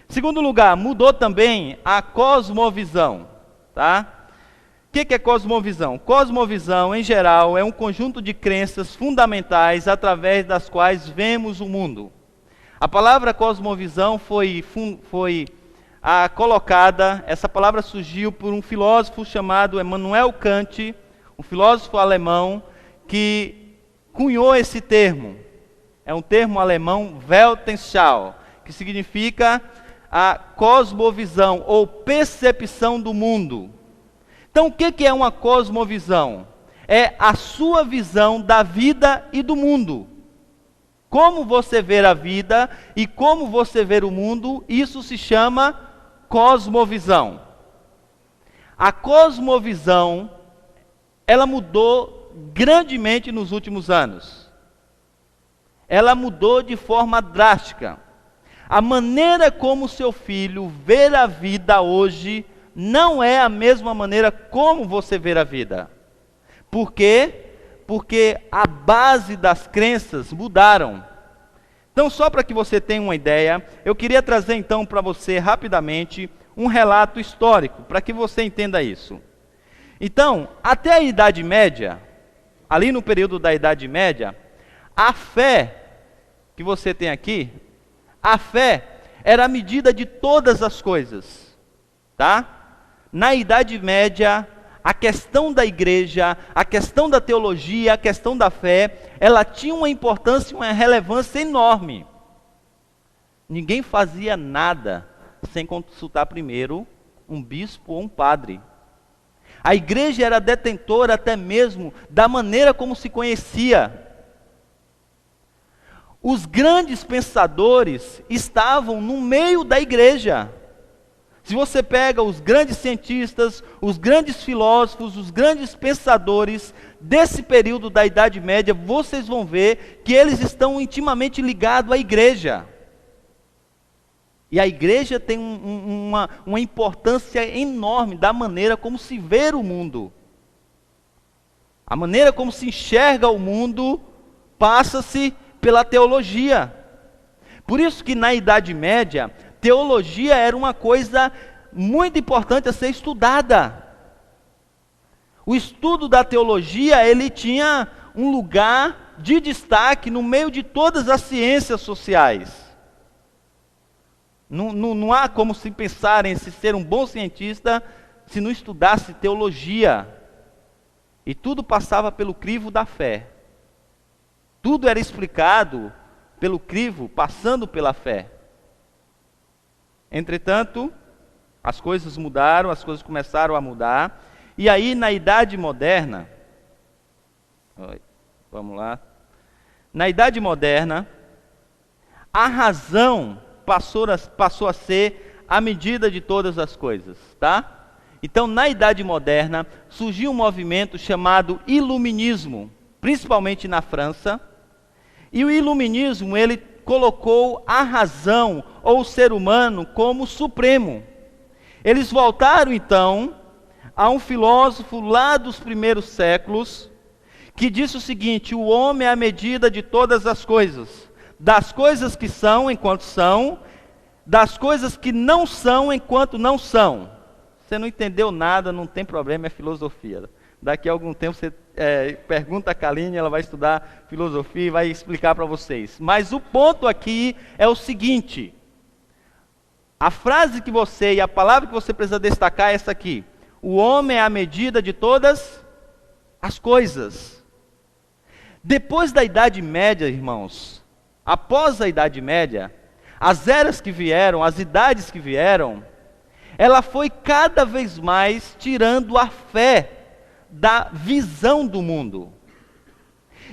Segundo lugar, mudou também a cosmovisão, tá? O que é cosmovisão? Cosmovisão, em geral, é um conjunto de crenças fundamentais através das quais vemos o mundo. A palavra cosmovisão foi colocada, essa palavra surgiu por um filósofo chamado Immanuel Kant, um filósofo alemão que cunhou esse termo. É um termo alemão, Weltanschauung, que significa a cosmovisão ou percepção do mundo. Então, o que é uma cosmovisão? É a sua visão da vida e do mundo. Como você vê a vida e como você vê o mundo, isso se chama cosmovisão. A cosmovisão, ela mudou grandemente nos últimos anos. Ela mudou de forma drástica. A maneira como seu filho vê a vida hoje não é a mesma maneira como você vê a vida. Por quê? Porque a base das crenças mudaram. Então, só para que você tenha uma ideia, eu queria trazer então para você rapidamente um relato histórico, para que você entenda isso. Então, até a Idade Média, ali no período da Idade Média, a fé que você tem aqui, a fé era a medida de todas as coisas, tá? Na Idade Média, a questão da igreja, a questão da teologia, a questão da fé, ela tinha uma importância e uma relevância enorme. Ninguém fazia nada sem consultar primeiro um bispo ou um padre. A igreja era detentora até mesmo da maneira como se conhecia. Os grandes pensadores estavam no meio da igreja. Se você pega os grandes cientistas, os grandes filósofos, os grandes pensadores desse período da Idade Média, vocês vão ver que eles estão intimamente ligados à igreja. E a igreja tem uma importância enorme da maneira como se vê o mundo. A maneira como se enxerga o mundo passa-se pela teologia. Por isso que na Idade Média, teologia era uma coisa muito importante a ser estudada. O estudo da teologia, ele tinha um lugar de destaque no meio de todas as ciências sociais. Não há como se pensar em se ser um bom cientista se não estudasse teologia. E tudo passava pelo crivo da fé. Tudo era explicado pelo crivo, passando pela fé. Entretanto, as coisas mudaram, as coisas começaram a mudar. E aí, na Idade Moderna, na Idade Moderna, a razão passou a ser a medida de todas as coisas, tá? Então, na Idade Moderna, surgiu um movimento chamado Iluminismo, principalmente na França. E o Iluminismo, ele colocou a razão ou o ser humano como supremo. Eles voltaram então a um filósofo lá dos primeiros séculos, que disse o seguinte: o homem é a medida de todas as coisas, das coisas que são enquanto são, das coisas que não são enquanto não são. Você não entendeu nada, não tem problema, é filosofia. Daqui a algum tempo você pergunta a Kaline, ela vai estudar filosofia e vai explicar para vocês. Mas o ponto aqui é o seguinte: a frase que você e a palavra que você precisa destacar é essa aqui: o homem é a medida de todas as coisas. Depois da Idade Média, irmãos, após a Idade Média, as eras que vieram, as idades que vieram, ela foi cada vez mais tirando a fé da visão do mundo.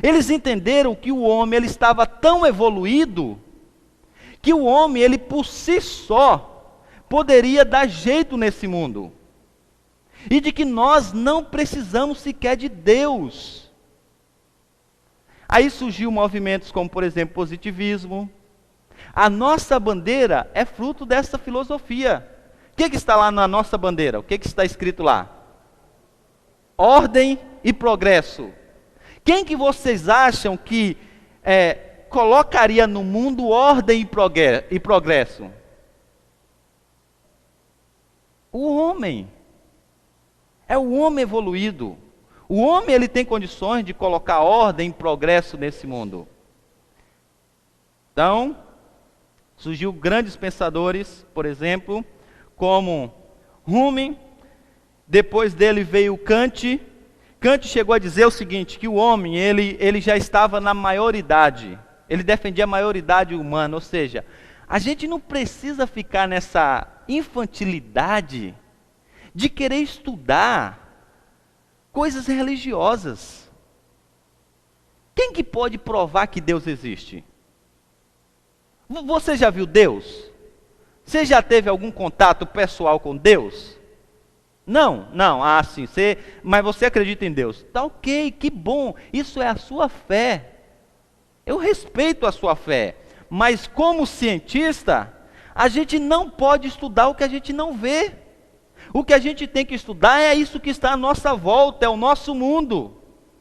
Eles entenderam que o homem ele estava tão evoluído que o homem ele por si só poderia dar jeito nesse mundo. E de que nós não precisamos sequer de Deus. Aí surgiu movimentos como, por exemplo, positivismo. A nossa bandeira é fruto dessa filosofia. O que está lá na nossa bandeira? O que está escrito lá? Ordem e progresso. Quem que vocês acham que colocaria no mundo ordem e progresso? O homem. É o homem evoluído. O homem ele tem condições de colocar ordem e progresso nesse mundo. Então, surgiu grandes pensadores, por exemplo, como Hume. Depois dele veio Kant. Kant chegou a dizer o seguinte, que o homem ele já estava na maioridade. Ele defendia a maioridade humana, ou seja, a gente não precisa ficar nessa infantilidade de querer estudar coisas religiosas. Quem que pode provar que Deus existe? Você já viu Deus? Você já teve algum contato pessoal com Deus? Não, sim, mas você acredita em Deus. Tá ok, que bom, isso é a sua fé. Eu respeito a sua fé, mas como cientista, a gente não pode estudar o que a gente não vê. O que a gente tem que estudar é isso que está à nossa volta, é o nosso mundo,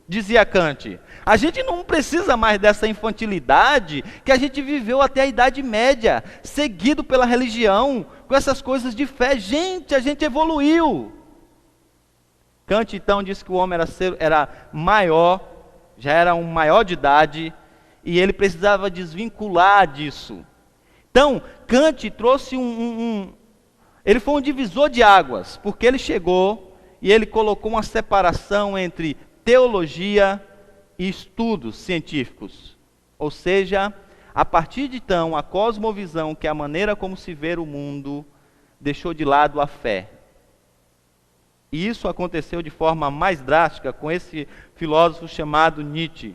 dizia Kant. A gente não precisa mais dessa infantilidade que a gente viveu até a Idade Média, seguido pela religião, com essas coisas de fé. Gente, a gente evoluiu. Kant então disse que o homem era maior, já era um maior de idade, e ele precisava desvincular disso. Então, Kant trouxe ele foi um divisor de águas, porque ele chegou e ele colocou uma separação entre teologia e estudos científicos. Ou seja, a partir de então, a cosmovisão, que é a maneira como se vê o mundo, deixou de lado a fé. E isso aconteceu de forma mais drástica com esse filósofo chamado Nietzsche,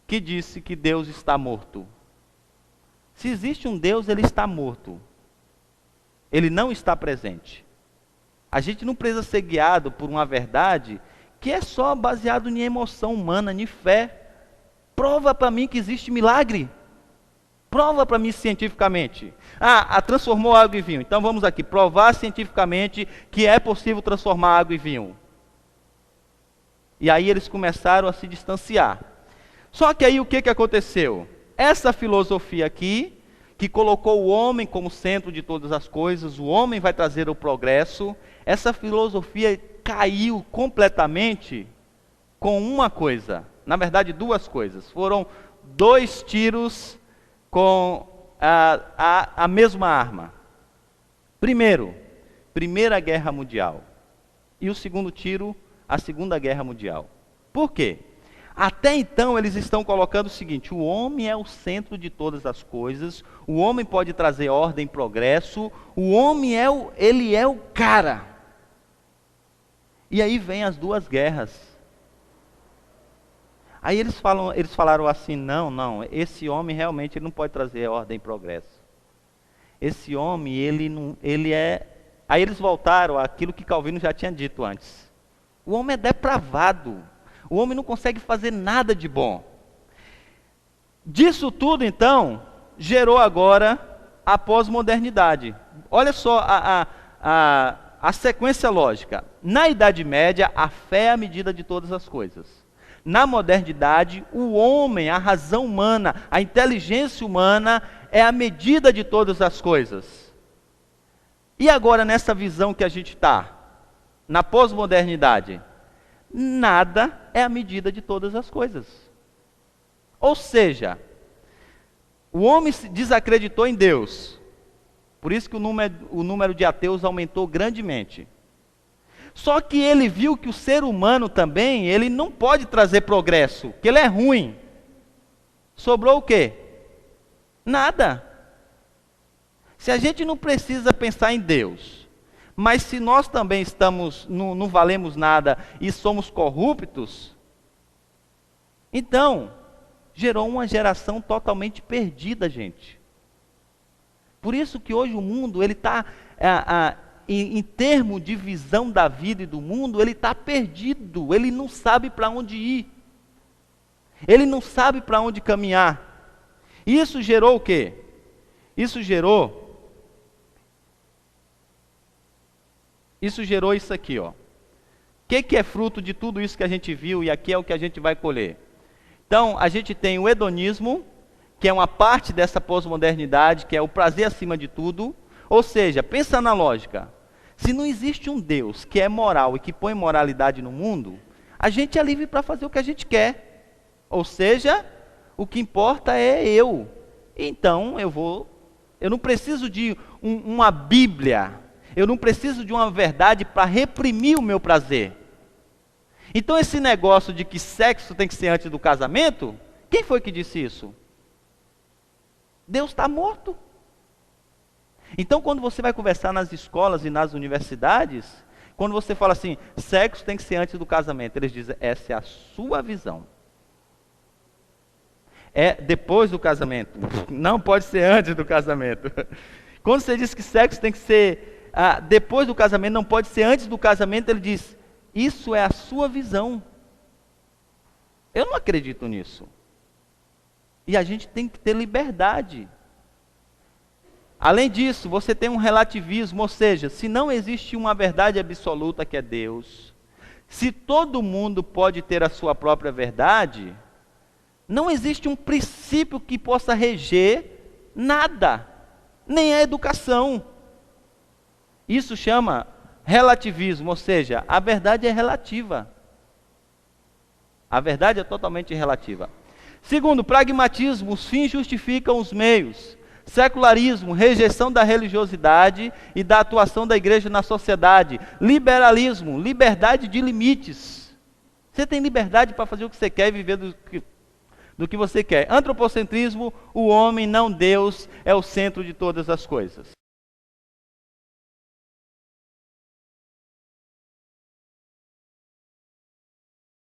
que disse que Deus está morto. Se existe um Deus, ele está morto. Ele não está presente. A gente não precisa ser guiado por uma verdade que é só baseado em emoção humana, em fé. Prova para mim que existe milagre. Prova para mim cientificamente. Transformou água em vinho. Então vamos aqui, provar cientificamente que é possível transformar água em vinho. E aí eles começaram a se distanciar. Só que aí o que aconteceu? Essa filosofia aqui, que colocou o homem como centro de todas as coisas, o homem vai trazer o progresso, essa filosofia caiu completamente com uma coisa, na verdade duas coisas. Foram 2 tiros com a mesma arma. Primeiro, Primeira Guerra Mundial. E o segundo tiro, a Segunda Guerra Mundial. Por quê? Até então eles estão colocando o seguinte: o homem é o centro de todas as coisas, o homem pode trazer ordem e progresso, o homem ele é o cara. E aí vem as 2 guerras. Aí eles falaram assim: não, esse homem realmente ele não pode trazer ordem e progresso. Esse homem, ele é... Aí eles voltaram àquilo que Calvino já tinha dito antes. O homem é depravado. O homem não consegue fazer nada de bom. Disso tudo, então, gerou agora a pós-modernidade. Olha só a sequência lógica. Na Idade Média, a fé é a medida de todas as coisas. Na modernidade, o homem, a razão humana, a inteligência humana é a medida de todas as coisas. E agora, nessa visão que a gente está, na pós-modernidade, nada é a medida de todas as coisas. Ou seja, o homem se desacreditou em Deus. Por isso que o número de ateus aumentou grandemente. Só que ele viu que o ser humano também, ele não pode trazer progresso, que ele é ruim. Sobrou o quê? Nada. Se a gente não precisa pensar em Deus, mas se nós também não valemos nada e somos corruptos, então gerou uma geração totalmente perdida, gente. Por isso que hoje o mundo, ele está, em termos de visão da vida e do mundo, ele está perdido, ele não sabe para onde ir, ele não sabe para onde caminhar. E isso gerou o quê? Isso gerou isso aqui, ó. O que é fruto de tudo isso que a gente viu, e aqui é o que a gente vai colher. Então, a gente tem o hedonismo, que é uma parte dessa pós-modernidade, que é o prazer acima de tudo. Ou seja, pensa na lógica. Se não existe um Deus que é moral e que põe moralidade no mundo, a gente é livre para fazer o que a gente quer. Ou seja, o que importa é eu. Então eu não preciso de uma Bíblia, eu não preciso de uma verdade para reprimir o meu prazer. Então esse negócio de que sexo tem que ser antes do casamento, quem foi que disse isso? Deus está morto. Então quando você vai conversar nas escolas e nas universidades, quando você fala assim, sexo tem que ser antes do casamento, eles dizem, essa é a sua visão. É depois do casamento, não pode ser antes do casamento. Quando você diz que sexo tem que ser depois do casamento, não pode ser antes do casamento, ele diz, isso é a sua visão. Eu não acredito nisso. E a gente tem que ter liberdade. Além disso, você tem um relativismo, ou seja, se não existe uma verdade absoluta que é Deus, se todo mundo pode ter a sua própria verdade, não existe um princípio que possa reger nada, nem a educação. Isso chama relativismo, ou seja, a verdade é relativa. A verdade é totalmente relativa. Segundo, pragmatismo, os fins justificam os meios. Secularismo, rejeição da religiosidade e da atuação da igreja na sociedade. Liberalismo, liberdade de limites. Você tem liberdade para fazer o que você quer e viver do que você quer. Antropocentrismo, o homem, não Deus, é o centro de todas as coisas.